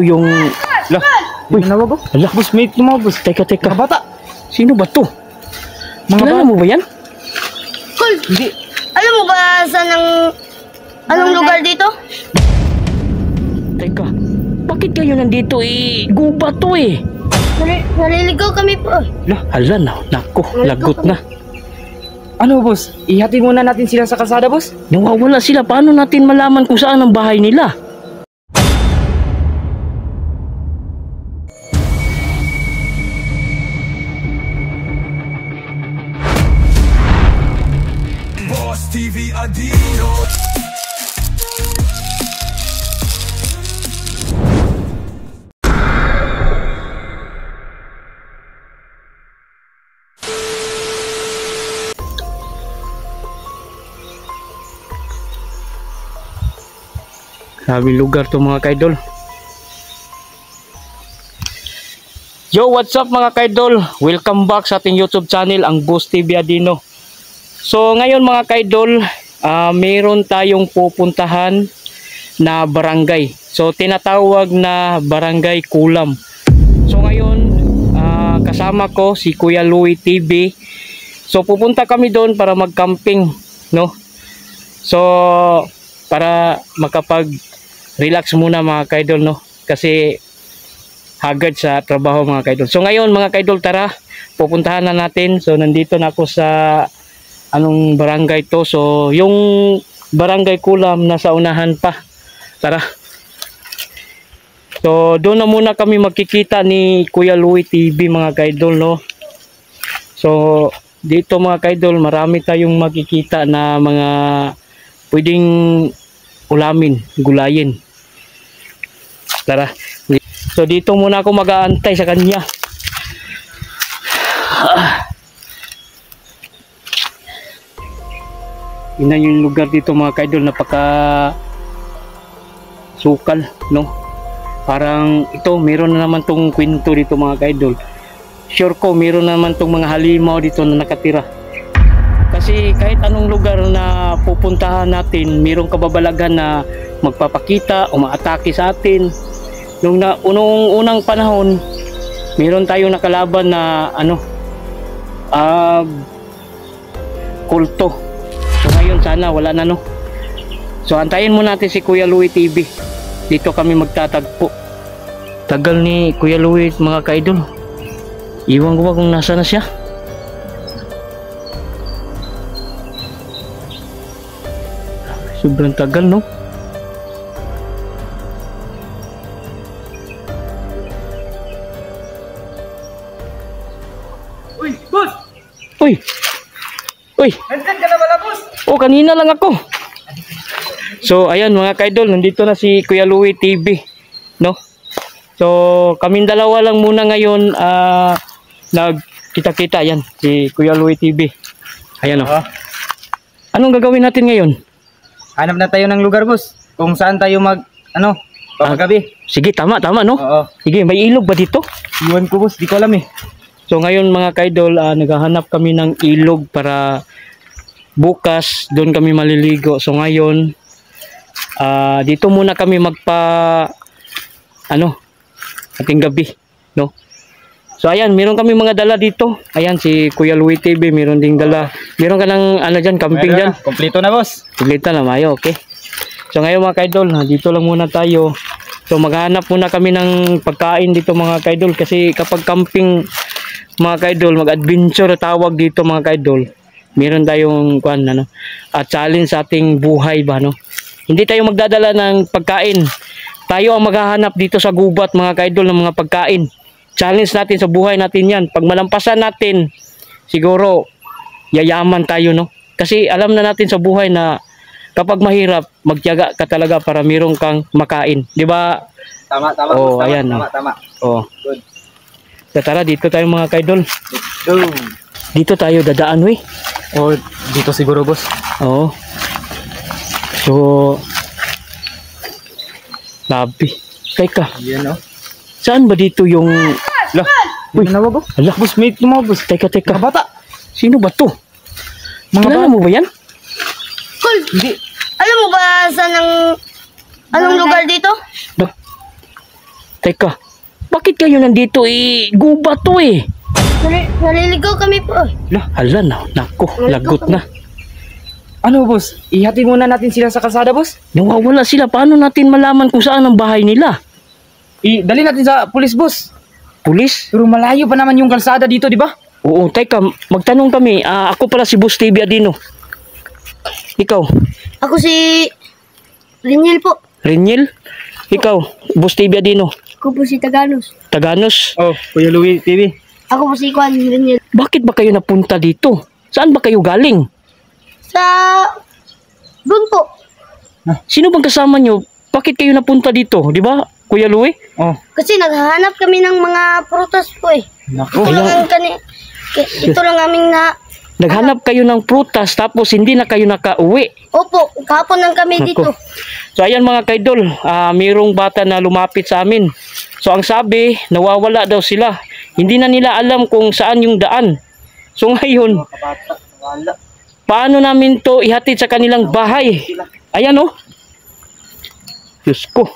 Yung lah, uy, Nawag ko? ala, boss, may lumabas. Teka. Mga bata. Sino ba to? Mga Kilala bata. mo ba yan? Kul, Hindi. alam mo ba saan anong lugar dito? Teka, bakit kayo nandito guba to Naliligaw kami po. Lah, hala na, nako, lagot na. Ano, boss? Ihati muna natin sila sa kalsada, boss? Nawawala sila, paano natin malaman kung saan ang bahay nila? Boss TV Adino. Grabe lugar to mga kaidol. Yo, what's up mga kaidol? Welcome back sa ating YouTube channel, ang Boss TV Adino. So ngayon mga kaidol, mayroon tayong pupuntahan na barangay. So tinatawag na Barangay Kulam. So ngayon, kasama ko si Kuya Louie TV. So pupunta kami doon para mag-camping, no? So para makapag-relax muna mga kaidol, no? Kasi hagad sa trabaho mga kaidol. So ngayon mga kaidol, tara, pupuntahan na natin. So nandito na ako sa anong barangay to. So yung Barangay Kulam nasa unahan pa. Tara. So doon na muna kami magkikita ni Kuya Louie TV mga kaidol, no? So dito mga kaidol, marami tayong makikita na mga pwedeng ulamin, gulayin. Tara. So dito muna ako mag-aantay sa kanya. Ina yung lugar dito mga kaidol, napaka sukal, no? Parang ito, meron na naman tong kwento dito mga kaidol. Sure ko, meron na naman tong mga halimaw dito na nakatira. Kasi kahit anong lugar na pupuntahan natin, mayroong kababalagan na magpapakita o maatake sa atin. Nung unang panahon, mayroon tayong nakalaban na kulto. So ngayon sana wala na, no. So antayin mo natin si Kuya Louie TV. Dito kami magtatagpo. Tagal ni Kuya Louie mga kaidol. Iwan ko ba kung nasa na siya? Sobrang tagal, no? Uy, boss! Uy! Nandiyan ka na pala, boss! Oh, kanina lang ako. So, ayan mga kaidol, nandito na si Kuya Louie TV, no? So, kaming dalawa lang muna ngayon nagkita-kita. Yan, si Kuya Louie TV. Ayan, oh. Anong gagawin natin ngayon? Hanap na tayo ng lugar, boss. Kung saan tayo papagabi. Sige, tama, no? Oo. Sige, may ilog ba dito? Iwan ko, boss. Di ko alam eh. So, ngayon mga kaidol, naghahanap kami ng ilog para bukas doon kami maliligo. So, ngayon, dito muna kami ating gabi, no? So ayan, meron kami mga dala dito. Ayan si Kuya Louie TV, meron ding dala. Meron ka ng diyan, camping diyan. Kompleto na, boss. Kumpleto na mayo, okay. So ngayon mga kaidol, dito lang muna tayo. So maghanap muna kami ng pagkain dito mga kaidol, kasi kapag camping mga kaidol, mag-adventure tawag dito mga kaidol. Meron tayong challenge sa ating buhay ba, no? Hindi tayo magdadala ng pagkain. Tayo ang maghahanap dito sa gubat mga kaidol ng mga pagkain. Challenge natin sa buhay natin yan. Pag malampasan natin, siguro yayaman tayo, no? Kasi alam na natin sa buhay na kapag mahirap, magtiyaga ka talaga para mayroong kang makain. Di ba? Tama, Oh, boss. ayan, Tama. Oh. Good. So, tara, dito tayo mga kaidol. Go. Dito tayo dadaan, we. Oh, dito siguro, boss. Oo. So, labi. Teka, Yan, oh. saan ba dito yung... Lah, uy, Nawag ko? ala, Boss, may lumabas. teka. Mga bata. Sino ba to? Mga Kilala bata. mo ba yan? Kul, Hindi. alam mo ba saan anong lugar dito? Lah, Teka, bakit kayo nandito? Gubat to eh. Naliligaw kami po. Hala na, nako, lagot na. Ano, boss? Ihati muna natin sila sa kalsada, boss. Nawawala sila. Paano natin malaman kung saan ang bahay nila? Dali natin sa pulis, boss. Pulis? Pero malayo pa naman yung kalsada dito, di ba? Oo, teka, magtanong kami. Ako pala si Boss TV Adino. Ikaw, Ako si Riniel po. Reniel? Ikaw, Boss TV Adino. Ako po si Taganos. Taganos? Oh, Kuya Louie TV. Ako po si Kwan Riniel. Bakit ba kayo napunta dito? Saan ba kayo galing? Sa... Doon po. Sino bang kasama nyo? Bakit kayo napunta dito? Di ba, Kuya Louie? Oh, Kasi naghahanap kami ng mga prutas po eh. nako. Ito lang aming na... Naghanap kayo ng prutas tapos hindi na kayo nakauwi. Opo, kahapon lang kami dito. Nako. So ayan mga kaidol, mayroong bata na lumapit sa amin. So ang sabi, nawawala daw sila. Hindi na nila alam kung saan yung daan. So ngayon, paano namin to ihatid sa kanilang bahay? Ayan oh. Diyos ko.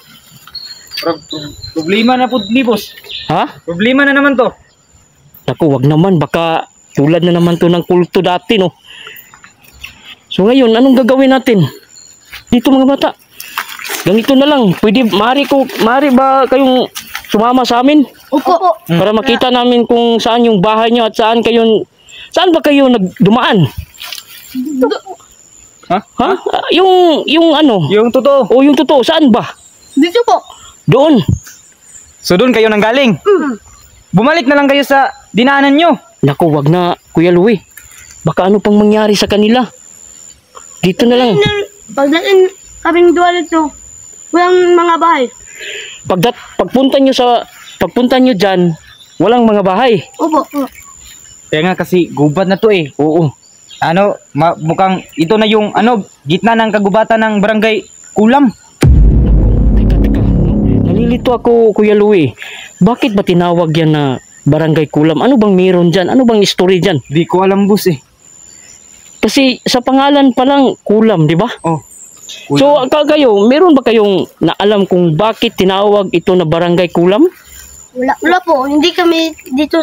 Problema na po, ni boss. Ha? Problema na naman to. Naku, wag naman. Baka tulad na naman to ng kulto dati, no? So ngayon, anong gagawin natin? Dito mga bata. Ganito na lang. Pwede, maaari ba kayong sumama sa amin? Opo. Para makita namin kung saan yung bahay nyo at saan ba kayo nagdumaan? Ha? Ha? Yung ano? Yung totoo. O yung totoo, saan ba? Dito po. Doon. So doon kayo nang galing. Bumalik na lang kayo sa dinaanan nyo. Naku, wag na, Kuya Louie. Baka ano pang mangyari sa kanila. Dito na lang. Pagdating kaming duwa dito, walang mga bahay. Pagpunta nyo dyan, walang mga bahay. Opo. Kaya nga kasi gubad na to eh. Oo. Ano, mukhang ito na yung gitna ng kagubatan ng barangay Kulam. Teka. Nalilito ako, Kuya Louie. Bakit ba tinawag yan na Barangay Kulam? Ano bang meron dyan? Ano bang story dyan? Di ko alam, boss eh. Kasi sa pangalan pa lang, Kulam, di ba? Oh. So, kayo, meron ba kayong naalam kung bakit tinawag ito na Barangay Kulam? Wala po. Hindi kami dito,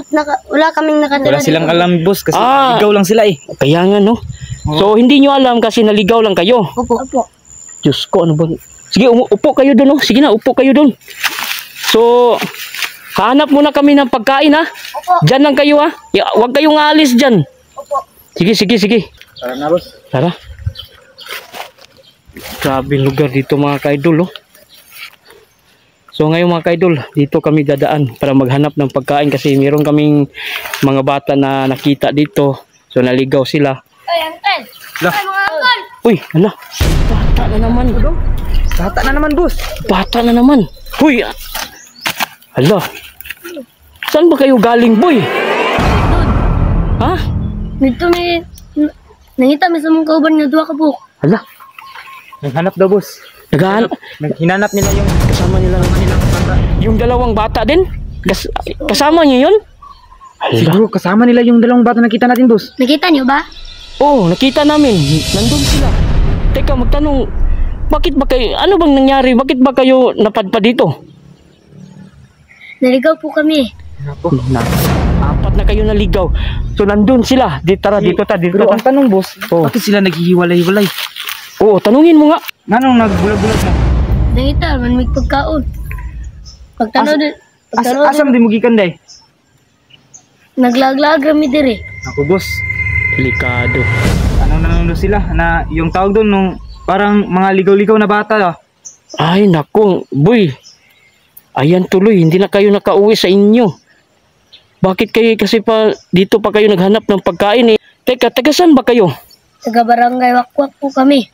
wala kaming nakatira Wala silang dito. alam, boss, kasi Ah. ligaw lang sila eh. Kaya nga, no? So, hindi nyo alam kasi naligaw lang kayo. Opo. Diyos ko, ano ba? Sige, upo kayo doon, no? Sige na, upo kayo doon. So, hanap muna kami ng pagkain, ha? Opo. Diyan lang kayo, ha? Huwag kayong aalis dyan. Opo. Sige. Tara na, boss. Tara. Grabe lugar dito mga kaidol, oh. So ngayon mga kaidol, dito kami dadaan para maghanap ng pagkain kasi meron kaming mga bata na nakita dito. So naligaw sila. Ay, Uncle. Lah. Ay, mga Uncle. Uy, hala. Bata na naman. Bata na naman, boss. Bata na naman. Uy. Hala. Saan ba kayo galing, boy? Ha? Dito may... Nangita may sa mong kauban nga duwa ka po. Hala. Naghanap daw, boss. Naghahanap. Hinanap nila yung Kasama nila. bata. Yung dalawang bata din? Kasama niyo yun? Hala. Siguro kasama nila yung dalawang bata nakita natin, boss. Nakita niyo ba? Oo, nakita namin. Nandun sila. Teka, magtanong. Bakit ba kayo, ano bang nangyari? Bakit ba kayo napadpad dito? Naligaw po kami. Apat na kayo naligaw. So, nandun sila. Dito ta. Pero ang tanong, boss, Oh. bakit sila naghihiwalay-hiwalay? Oo, tanungin mo nga. Nanong nagbulag-bulag na? Nangita, man may pagkaon. Pagtanaw din. Pagtanaw Asam din. di mo gikan, day? Naglaglag kami dire. Ako, boss. Delikado. Ano na sila na yung tawag doon nung parang mga ligaw-ligaw na bata ah. Ay, naku. Boy. Ayan tuloy. Hindi na kayo nakauwi sa inyo. Bakit kayo kasi pa dito pa kayo naghanap ng pagkain eh? Teka, taga saan ba kayo? Taga barangay Wakwak po kami.